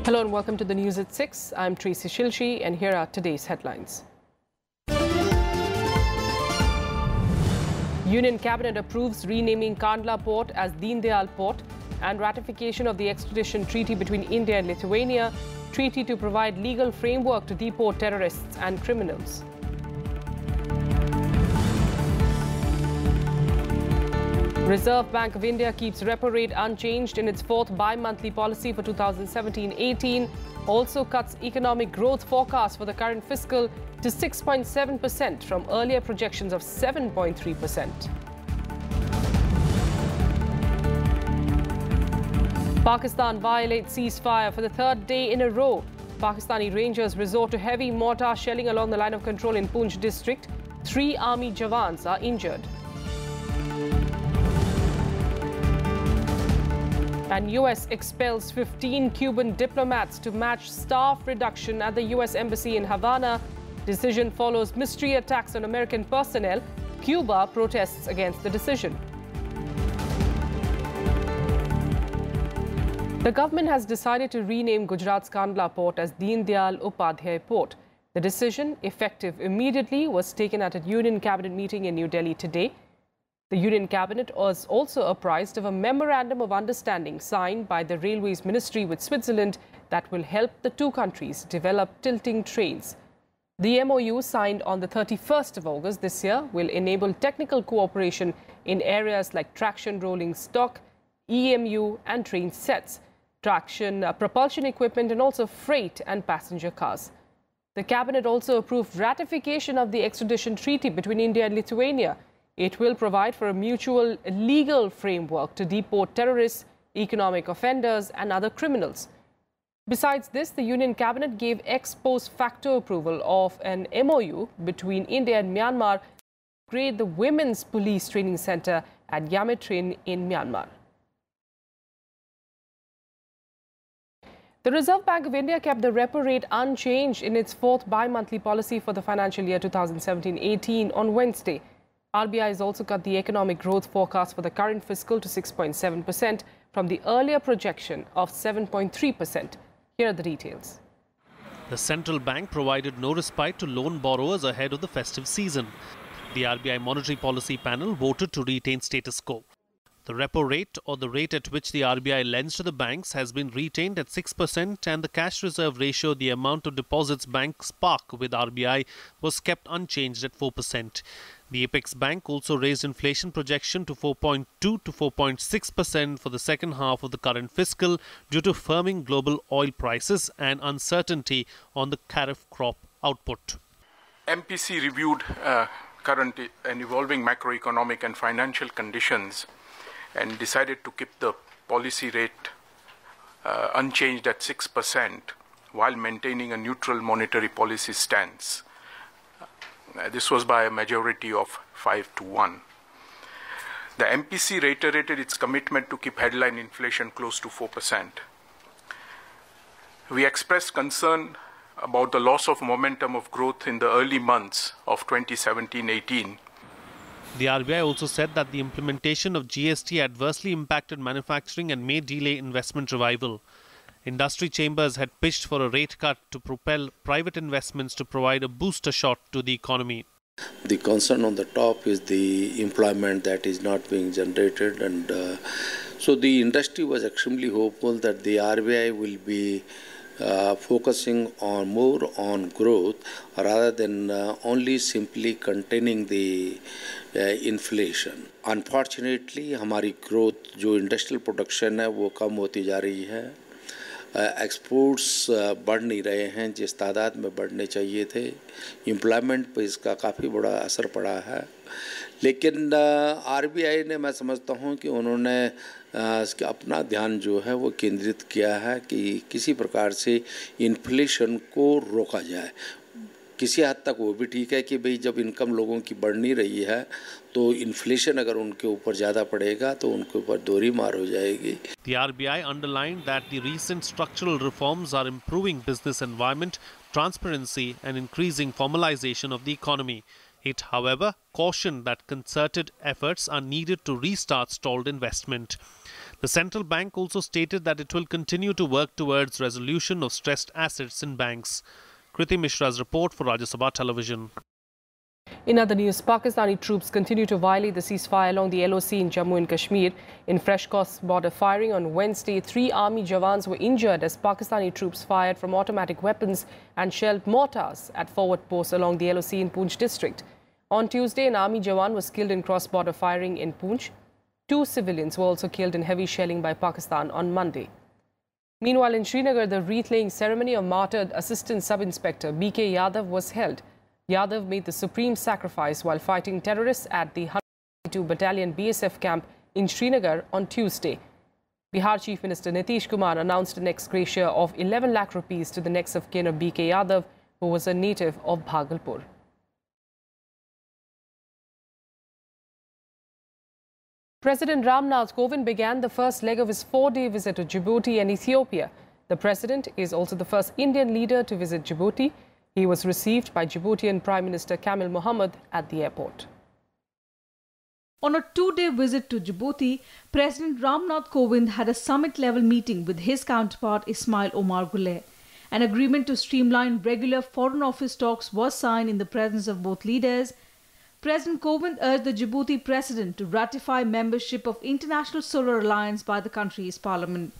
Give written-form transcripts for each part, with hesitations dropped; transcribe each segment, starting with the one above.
Hello and welcome to the news at 6. I'm Tracy Shilshi and here are today's headlines. Union Cabinet approves renaming Kandla Port as Deendyal Port and ratification of the extradition treaty between India and Lithuania, treaty to provide legal framework to deport terrorists and criminals. Reserve Bank of India keeps repo rate unchanged in its fourth bi-monthly policy for 2017-18, also cuts economic growth forecast for the current fiscal to 6.7% from earlier projections of 7.3%. Pakistan violates ceasefire for the third day in a row. Pakistani Rangers resort to heavy mortar shelling along the line of control in Poonch district. 3 army jawans are injured. And US expels 15 Cuban diplomats to match staff reduction at the US embassy in Havana. Decision follows mystery attacks on American personnel. Cuba protests against the decision. The government has decided to rename Gujarats Kanban Port as Deendyal Upadhyay Port. The decision, effective immediately, was taken at a Union Cabinet meeting in New Delhi today. The Union Cabinet was also apprised of a memorandum of understanding signed by the Railways Ministry with Switzerland that will help the two countries develop tilting trains. The MOU, signed on the 31st of August this year, will enable technical cooperation in areas like traction rolling stock, EMU and train sets, traction propulsion equipment and also freight and passenger cars. The Cabinet also approved ratification of the extradition treaty between India and Lithuania. It will provide for a mutual legal framework to deport terrorists, economic offenders and other criminals. Besides this, the Union Cabinet gave ex post facto approval of an MOU between India and Myanmar to upgrade the Women's Police Training Centre at Yametrin in Myanmar. The Reserve Bank of India kept the repo rate unchanged in its fourth bi-monthly policy for the financial year 2017-18 on Wednesday. RBI has also cut the economic growth forecast for the current fiscal to 6.7% from the earlier projection of 7.3%. Here are the details. The central bank provided no respite to loan borrowers ahead of the festive season. The RBI Monetary Policy Panel voted to retain status quo. The repo rate, or the rate at which the RBI lends to the banks, has been retained at 6%, and the cash reserve ratio, the amount of deposits banks park with RBI, was kept unchanged at 4%. The Apex Bank also raised inflation projection to 4.2 to 4.6% for the second half of the current fiscal due to firming global oil prices and uncertainty on the kharif crop output. MPC reviewed current and evolving macroeconomic and financial conditions and decided to keep the policy rate unchanged at 6% while maintaining a neutral monetary policy stance. This was by a majority of 5-1. The MPC reiterated its commitment to keep headline inflation close to 4%. We expressed concern about the loss of momentum of growth in the early months of 2017-18. The RBI also said that the implementation of GST adversely impacted manufacturing and may delay investment revival. Industry chambers had pitched for a rate cut to propel private investments to provide a booster shot to the economy. The concern on the top is the employment that is not being generated, and so the industry was extremely hopeful that the RBI will be focusing more on growth rather than only simply containing the inflation. Unfortunately, हमारी growth जो industrial production है वो कम होती जा रही है. Exports बढ़ नहीं रहे हैं जिस तादाद में बढ़ने चाहिए थे. एम्प्लॉयमेंट पर इसका काफ़ी बड़ा असर पड़ा है. लेकिन आरबीआई ने, मैं समझता हूं कि उन्होंने अपना ध्यान जो है वो केंद्रित किया है कि किसी प्रकार से इन्फ्लेशन को रोका जाए. किसी हद तक वो भी ठीक है कि भाई जब इनकम लोगों की बढ़ नहीं रही है तो इन्फ्लेशन अगर उनके ऊपर ज़्यादा पड़ेगा तो उनके ऊपर दोहरी मार हो जाएगी. The RBI underlined that the recent structural reforms are improving business environment, transparency and increasing formalization of the economy. It, however, cautioned that concerted efforts are needed to restart stalled investment. The central bank also stated that it will continue to work towards resolution of stressed assets in banks. Kriti Mishra's report for Rajya Sabha Television. In other news, Pakistani troops continue to violate the ceasefire along the LOC in Jammu and Kashmir. In fresh cross-border firing on Wednesday, 3 army jawans were injured as Pakistani troops fired from automatic weapons and shelled mortars at forward posts along the LOC in Poonch district. On Tuesday, an army jawan was killed in cross-border firing in Poonch. 2 civilians were also killed in heavy shelling by Pakistan on Monday. Meanwhile, in Srinagar, the wreath-laying ceremony of martyred Assistant Sub-Inspector B.K. Yadav was held. Yadav made the supreme sacrifice while fighting terrorists at the 122 Battalion BSF camp in Srinagar on Tuesday. Bihar Chief Minister Nitish Kumar announced an ex gratia of 11 lakh rupees to the next of kin of B.K. Yadav, who was a native of Bhagalpur. President Nath began the first leg of his 4-day visit to Djibouti and Ethiopia. The president is also the first Indian leader to visit Djibouti. He was received by Djiboutian Prime Minister Kamil Mohammed at the airport. On a 2-day visit to Djibouti, President Nath Kovind had a summit-level meeting with his counterpart Ismail Omar Guelleh. An agreement to streamline regular Foreign Office talks was signed in the presence of both leaders. President Kovind urged the Djibouti president to ratify membership of International Solar Alliance by the country's parliament.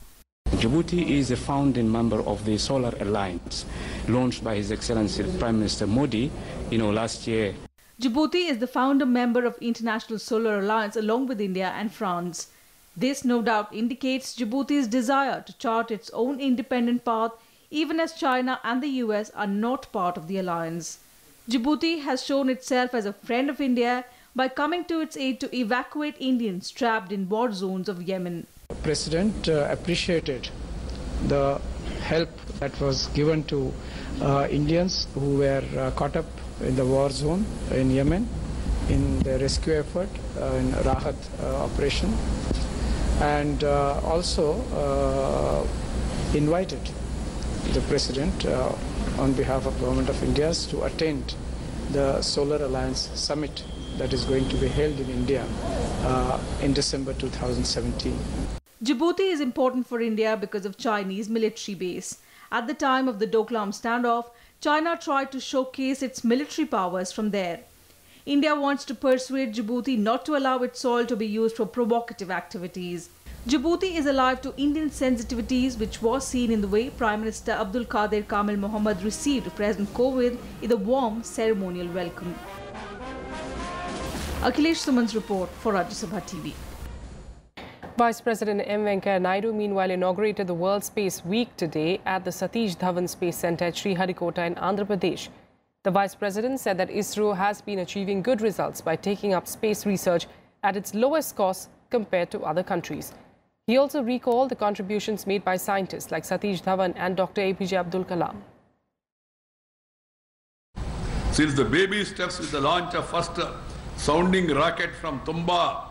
Djibouti is a founding member of the Solar Alliance, launched by His Excellency Prime Minister Modi, last year. Djibouti is the founder member of International Solar Alliance along with India and France. This no doubt indicates Djibouti's desire to chart its own independent path, even as China and the US are not part of the alliance. Djibouti has shown itself as a friend of India by coming to its aid to evacuate Indians trapped in war zones of Yemen. The President appreciated the help that was given to Indians who were caught up in the war zone in Yemen, in the rescue effort, in Rahat operation, and also invited the President on behalf of Government of India to attend the Solar Alliance Summit that is going to be held in India in December 2017. Djibouti is important for India because of Chinese military base. At the time of the Doklam standoff, China tried to showcase its military powers from there. India wants to persuade Djibouti not to allow its soil to be used for provocative activities. Djibouti is alive to Indian sensitivities, which was seen in the way Prime Minister Abdul Qadir Kamil Mohammed received President Kovind in a warm ceremonial welcome. Akhilesh Suman's report for Rajya Sabha TV. Vice President M. Venkaiah Naidu meanwhile inaugurated the World Space Week today at the Satish Dhawan Space Centre at Sriharikota in Andhra Pradesh. The Vice President said that ISRO has been achieving good results by taking up space research at its lowest cost compared to other countries. He also recalled the contributions made by scientists like Satish Dhawan and Dr. APJ Abdul Kalam. Since the baby steps with the launch of first sounding rocket from Tumba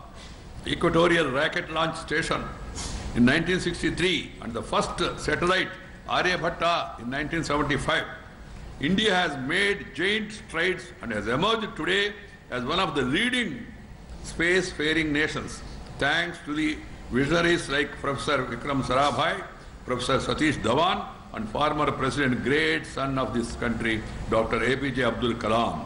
Equatorial Rocket Launch Station in 1963 and the first satellite Aryabhatta in 1975, India has made giant strides and has emerged today as one of the leading space-faring nations, thanks to the visionaries like Professor Vikram Sarabhai, Professor Satish Dhawan, and former President, great son of this country, Dr. APJ Abdul Kalam.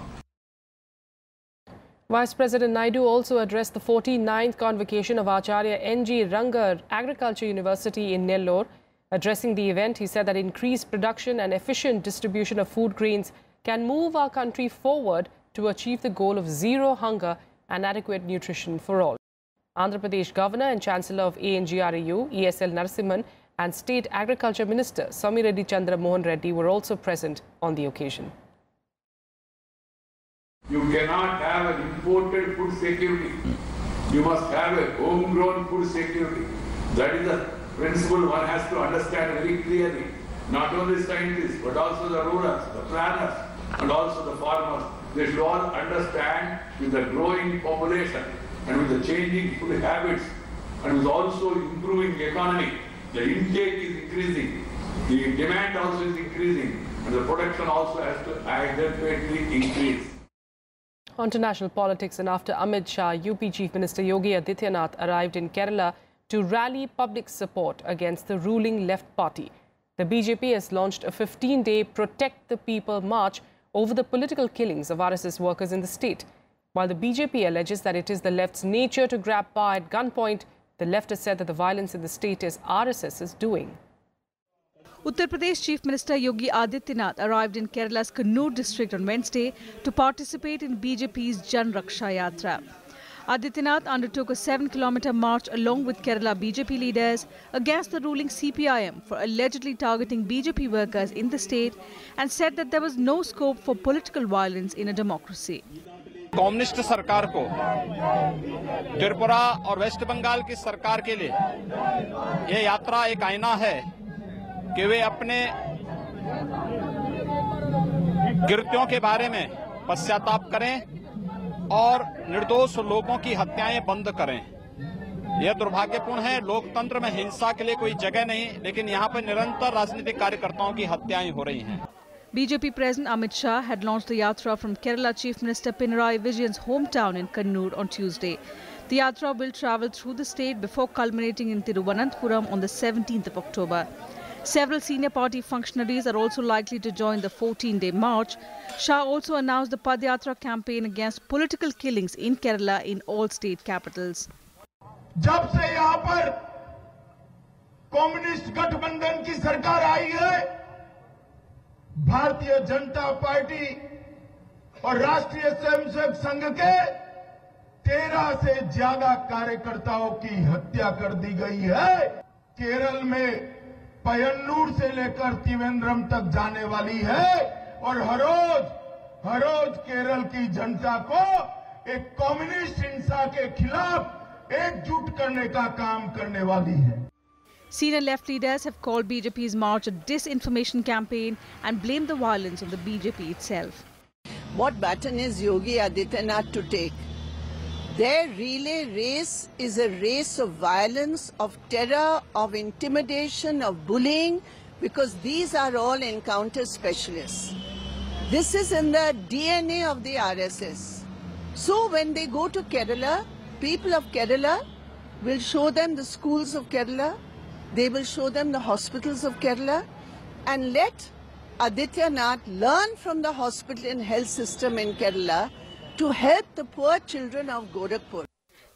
Vice President Naidu also addressed the 49th convocation of Acharya N.G. Rangar Agriculture University in Nellore. Addressing the event, he said that increased production and efficient distribution of food grains can move our country forward to achieve the goal of zero hunger and adequate nutrition for all. Andhra Pradesh Governor and Chancellor of ANGRAU, ESL Narasimhan, and State Agriculture Minister Somireddy Chandra Mohan Reddy were also present on the occasion. You cannot have an imported food security. You must have a homegrown food security. That is the principle one has to understand very clearly. Not only scientists, but also the rulers, the planners, and also the farmers. They should all understand with the growing population and with the changing food habits and with also improving economy, the intake is increasing, the demand also is increasing, and the production also has to adequately increase. On to national politics, and after Amit Shah, UP Chief Minister Yogi Adityanath arrived in Kerala to rally public support against the ruling left party. The BJP has launched a 15-day Protect the People march over the political killings of RSS workers in the state. While the BJP alleges that it is the left's nature to grab power at gunpoint, the left has said that the violence in the state is RSS's doing. Uttar Pradesh Chief Minister Yogi Adityanath arrived in Kerala's Kannur district on Wednesday to participate in BJP's Jan Raksha Yatra. Adityanath undertook a 7-kilometer march along with Kerala BJP leaders against the ruling CPIM for allegedly targeting BJP workers in the state and said that there was no scope for political violence in a democracy. Communist सरकार को त्रिपुरा और waste Bengal की सरकार के लिए ये यात्रा एक आईना है कि वे अपने कृत्यों के बारे में पश्चाताप करें और निर्दोष लोगों की हत्याएं बंद करें। यह दुर्भाग्यपूर्ण है, लोकतंत्र में हिंसा के लिए कोई जगह नहीं, लेकिन यहाँ पर निरंतर राजनीतिक कार्यकर्ताओं की हत्याएं हो रही हैं। BJP President Amit Shah had launched the Yatra from Kerala Chief Minister Pinarayi Vijayan's hometown in Kannur on Tuesday. The Yatra will travel through the state before culminating in Thiruvananthapuram on the 17th of October. Several senior party functionaries are also likely to join the 14-day march. Shah also announced the Padyatra campaign against political killings in Kerala in all state capitals. जब से यहाँ पर communist गठबंधन की सरकार आई है, Bharatiya Janata party और राष्ट्रीय स्वयंसेवक संघ के 13 से ज्यादा कार्यकर्ताओं की हत्या कर दी गई है। केरल में पयन्नूर से लेकर त्रिवेंद्रम तक जाने वाली है और हर रोज केरल की जनता को एक कम्युनिस्ट हिंसा के खिलाफ एकजुट करने का काम करने वाली है। Senior left leaders have called BJP's march a disinformation campaign and blamed the violence on the BJP itself. What baton is Yogi Adityanath to take? Their relay race is a race of violence, of terror, of intimidation, of bullying, because these are all encounter specialists. This is in the DNA of the RSS. So when they go to Kerala, people of Kerala will show them the schools of Kerala, they will show them the hospitals of Kerala, and let Adityanath learn from the hospital and health system in Kerala to help the poor children of Gorakhpur.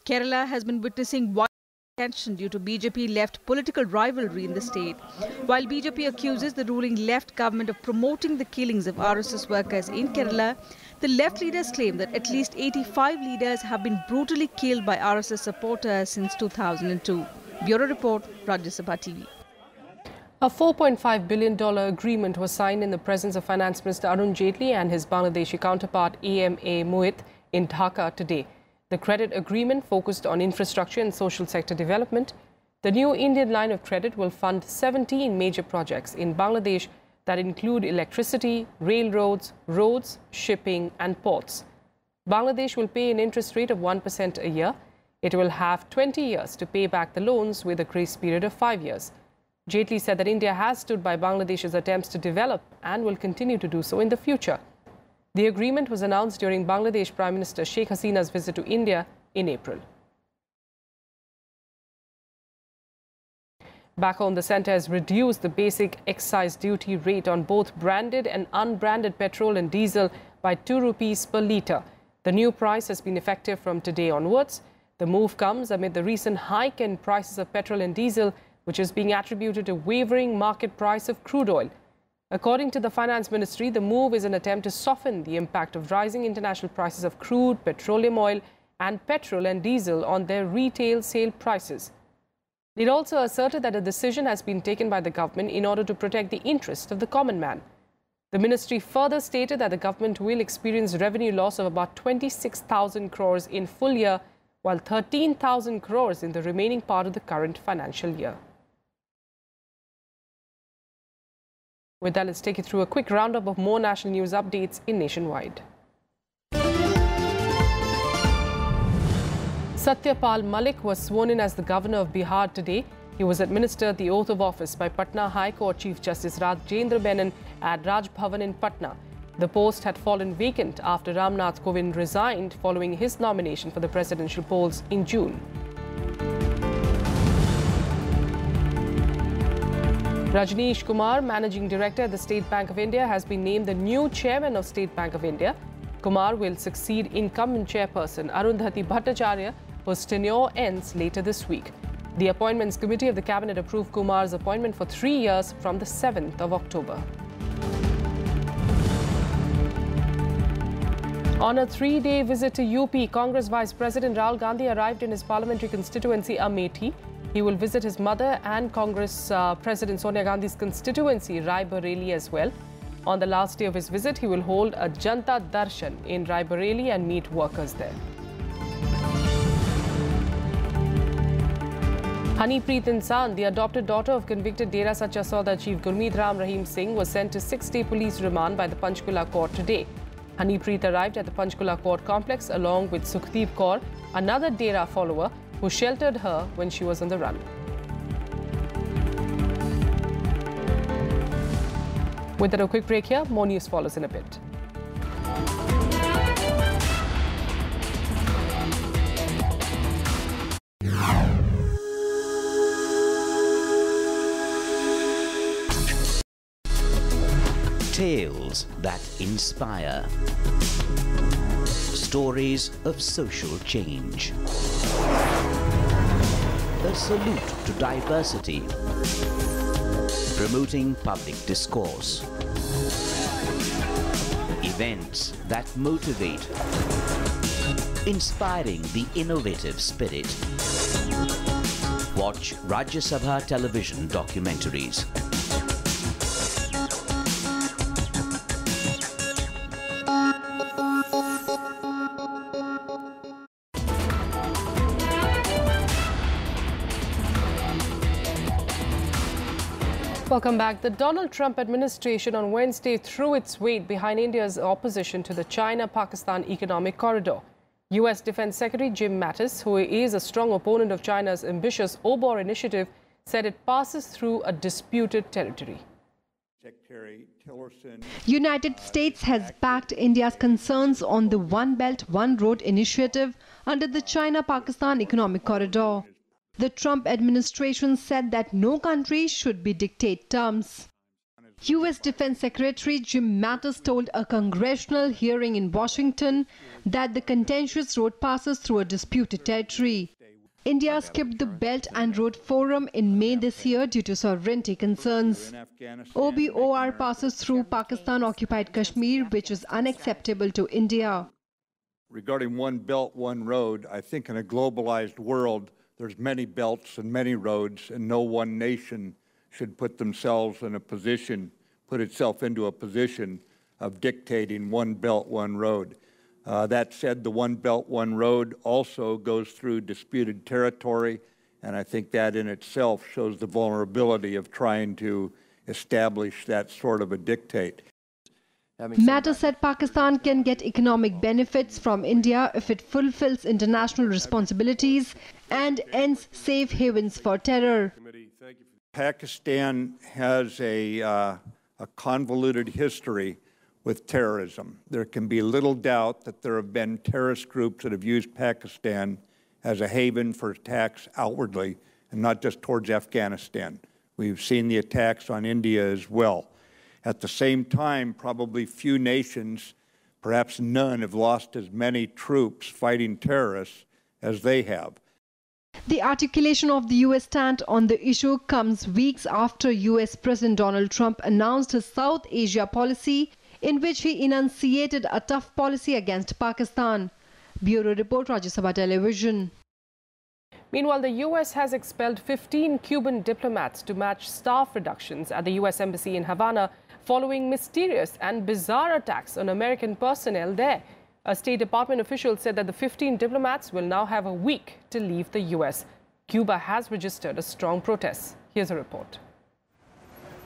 Kerala has been witnessing violent tension due to BJP left political rivalry in the state. While BJP accuses the ruling left government of promoting the killings of RSS workers in Kerala, the left leaders claim that at least 85 leaders have been brutally killed by RSS supporters since 2002. Bureau Report, Rajya Sabha TV. A $4.5 billion agreement was signed in the presence of Finance Minister Arun Jaitley and his Bangladeshi counterpart AMA Muith in Dhaka today. The credit agreement focused on infrastructure and social sector development. The new Indian line of credit will fund 17 major projects in Bangladesh that include electricity, railroads, roads, shipping and ports. Bangladesh will pay an interest rate of 1% a year. It will have 20 years to pay back the loans with a grace period of 5 years. Jaitley said that India has stood by Bangladesh's attempts to develop and will continue to do so in the future. The agreement was announced during Bangladesh Prime Minister Sheikh Hasina's visit to India in April. Back home, the centre has reduced the basic excise duty rate on both branded and unbranded petrol and diesel by 2 rupees per litre. The new price has been effective from today onwards. The move comes amid the recent hike in prices of petrol and diesel, which is being attributed to wavering market price of crude oil. According to the Finance Ministry, the move is an attempt to soften the impact of rising international prices of crude, petroleum oil and petrol and diesel on their retail sale prices. It also asserted that a decision has been taken by the government in order to protect the interests of the common man. The ministry further stated that the government will experience revenue loss of about 26,000 crores in full year, while 13,000 crores in the remaining part of the current financial year. With that, let's take you through a quick roundup of more national news updates in Nationwide. Satyapal Malik was sworn in as the governor of Bihar today. He was administered the oath of office by Patna High Court Chief Justice Rajendra Menon at Raj Bhavan in Patna. The post had fallen vacant after Nath Kovind resigned following his nomination for the presidential polls in June. Rajneesh Kumar, Managing Director at the State Bank of India, has been named the new Chairman of State Bank of India. Kumar will succeed incumbent Chairperson Arundhati Bhattacharya, whose tenure ends later this week. The Appointments Committee of the Cabinet approved Kumar's appointment for 3 years from the 7th of October. On a 3-day visit to UP, Congress Vice President Rahul Gandhi arrived in his parliamentary constituency Amethi. He will visit his mother and Congress President Sonia Gandhi's constituency, Rai Bareli, as well. On the last day of his visit, he will hold a Janta Darshan in Rai Bareli and meet workers there. Hanipreet Insan, the adopted daughter of convicted Dera Sacha Sauda chief Gurmeet Ram Rahim Singh, was sent to 6-day police remand by the Panchkula court today. Hanipreet arrived at the Panchkula court complex along with Sukhdeep Kaur, another Dera follower, who sheltered her when she was on the run. With that, a quick break here. More news follows in a bit. Tales that inspire. Stories of social change. A salute to diversity. Promoting public discourse. Events that motivate. Inspiring the innovative spirit. Watch Rajya Sabha television documentaries. Welcome back. The Donald Trump administration on Wednesday threw its weight behind India's opposition to the China-Pakistan economic corridor. U.S. Defense Secretary Jim Mattis, who is a strong opponent of China's ambitious OBOR initiative, said it passes through a disputed territory. United States has backed India's concerns on the One Belt, One Road initiative under the China-Pakistan economic corridor. The Trump administration said that no country should be dictate terms. U.S. Defense Secretary Jim Mattis told a congressional hearing in Washington that the contentious road passes through a disputed territory. India skipped the Belt and Road Forum in May this year due to sovereignty concerns. OBOR passes through Pakistan-occupied Kashmir, which is unacceptable to India. Regarding One Belt, One Road, I think in a globalized world, there's many belts and many roads, and no one nation should put itself into a position of dictating one belt, one road. That said, the One Belt, One Road also goes through disputed territory, and I think that in itself shows the vulnerability of trying to establish that sort of a dictate. Mattis said Pakistan can get economic benefits from India if it fulfills international responsibilities and ends safe havens for terror. Pakistan has a convoluted history with terrorism. There can be little doubt that there have been terrorist groups that have used Pakistan as a haven for attacks outwardly and not just towards Afghanistan. We've seen the attacks on India as well. At the same time, probably few nations, perhaps none, have lost as many troops fighting terrorists as they have. The articulation of the U.S. stand on the issue comes weeks after U.S. President Donald Trump announced his South Asia policy, in which he enunciated a tough policy against Pakistan. Bureau Report, Rajya Sabha Television. Meanwhile, the U.S. has expelled 15 Cuban diplomats to match staff reductions at the U.S. Embassy in Havana following mysterious and bizarre attacks on American personnel there. A State Department official said that the 15 diplomats will now have a week to leave the U.S. Cuba has registered a strong protest. Here's a report.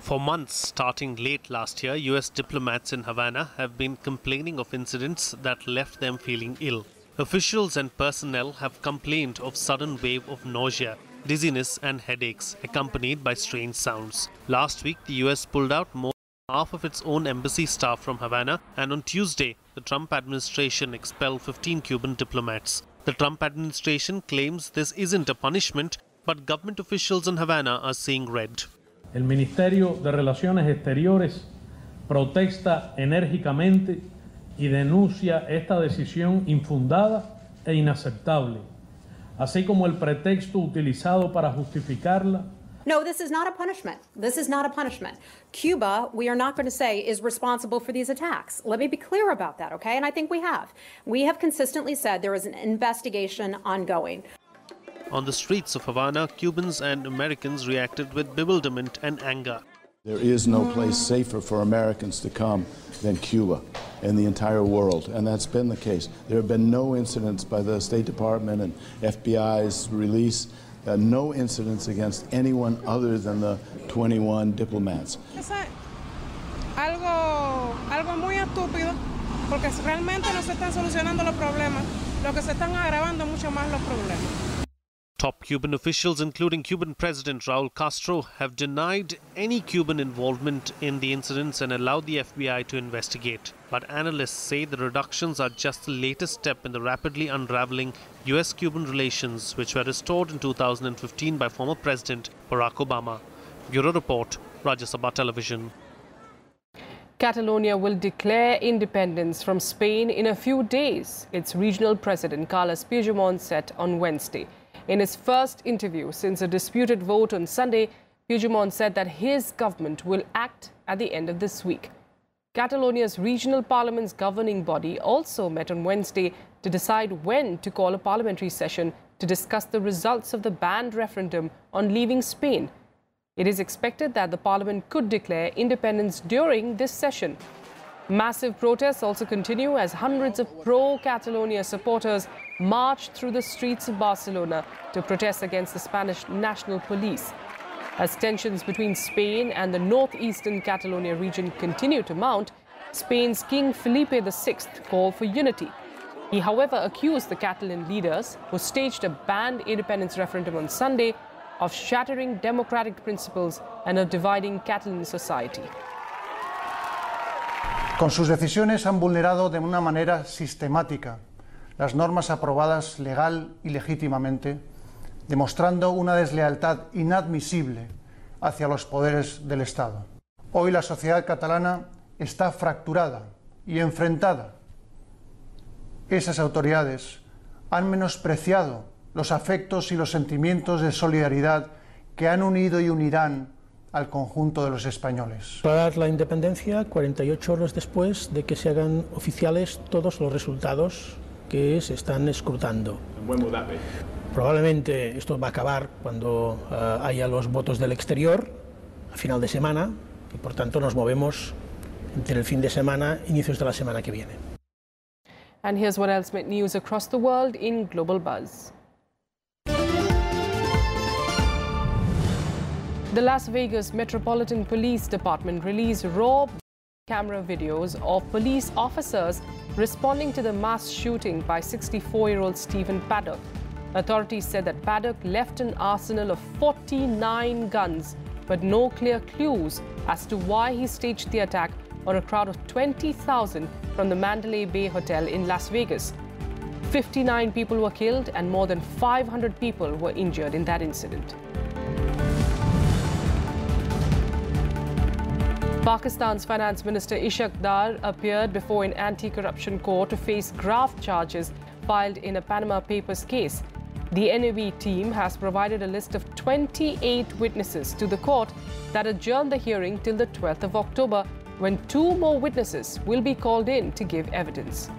For months, starting late last year, U.S. diplomats in Havana have been complaining of incidents that left them feeling ill. Officials and personnel have complained of sudden wave of nausea, dizziness and headaches, accompanied by strange sounds. Last week, the U.S. pulled out more than half of its own embassy staff from Havana, and on Tuesday, the Trump administration expelled 15 Cuban diplomats. The Trump administration claims this isn't a punishment, but government officials in Havana are seeing red. El Ministerio de Relaciones Exteriores protesta enérgicamente y denuncia esta decisión infundada e inaceptable, así como el pretexto utilizado para justificarla. No, this is not a punishment. This is not a punishment. Cuba, we are not going to say, is responsible for these attacks. Let me be clear about that, okay? And I think we have. We have consistently said there is an investigation ongoing. On the streets of Havana, Cubans and Americans reacted with bewilderment and anger. There is no place safer for Americans to come than Cuba in the entire world, and that's been the case. There have been no incidents by the State Department and FBI's release, no incidents against anyone other than the 21 diplomats. Es algo muy estúpido, porque realmente no se están solucionando los problemas, lo que se están agravando mucho más los problemas. Top Cuban officials, including Cuban President Raul Castro, have denied any Cuban involvement in the incidents and allowed the FBI to investigate. But analysts say the reductions are just the latest step in the rapidly unraveling US-Cuban relations, which were restored in 2015 by former President Barack Obama. Bureau Report, Rajya Sabha Television. Catalonia will declare independence from Spain in a few days, its regional president Carles Puigdemont said on Wednesday. In his first interview since a disputed vote on Sunday, Puigdemont said that his government will act at the end of this week. Catalonia's regional parliament's governing body also met on Wednesday to decide when to call a parliamentary session to discuss the results of the banned referendum on leaving Spain. It is expected that the parliament could declare independence during this session. Massive protests also continue as hundreds of pro-Catalonia supporters march through the streets of Barcelona to protest against the Spanish National Police. As tensions between Spain and the northeastern Catalonia region continue to mount, Spain's King Felipe VI called for unity. He, however, accused the Catalan leaders, who staged a banned independence referendum on Sunday, of shattering democratic principles and of dividing Catalan society. Con sus decisiones han vulnerado de una manera sistemática las normas aprobadas legal y legítimamente, demostrando una deslealtad inadmisible hacia los poderes del Estado. Hoy la sociedad catalana está fracturada y enfrentada. Esas autoridades han menospreciado los afectos y los sentimientos de solidaridad que han unido y unirán al conjunto de los españoles. Declarar la independencia 48 horas después de que se hagan oficiales todos los resultados que se están escrutando. Probablemente esto va a acabar cuando haya los votos del exterior, a final de semana, y por tanto nos movemos entre el fin de semana e inicios de la semana que viene. And here's what else made news across the world in Global Buzz. The Las Vegas Metropolitan Police Department released raw camera videos of police officers responding to the mass shooting by 64-year-old Stephen Paddock. Authorities said that Paddock left an arsenal of 49 guns, but no clear clues as to why he staged the attack on a crowd of 20,000 from the Mandalay Bay Hotel in Las Vegas. 59 people were killed and more than 500 people were injured in that incident. Pakistan's Finance Minister Ishaq Dar appeared before an anti-corruption court to face graft charges filed in a Panama Papers case. The NAB team has provided a list of 28 witnesses to the court that adjourned the hearing till the 12th of October, when 2 more witnesses will be called in to give evidence.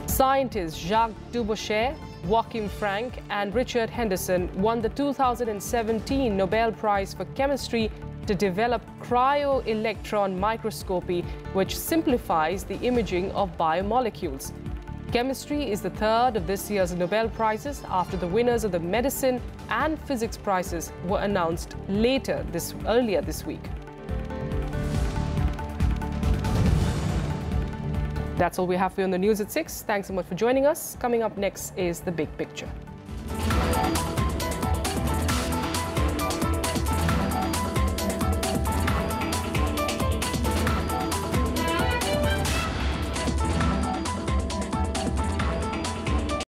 Scientists Jacques Dubochet, Joachim Frank and Richard Henderson won the 2017 Nobel Prize for Chemistry to develop cryo-electron microscopy, which simplifies the imaging of biomolecules. Chemistry is the third of this year's Nobel Prizes after the winners of the medicine and physics prizes were announced earlier this week. That's all we have for you on the news at 6. Thanks so much for joining us. Coming up next is The Big Picture.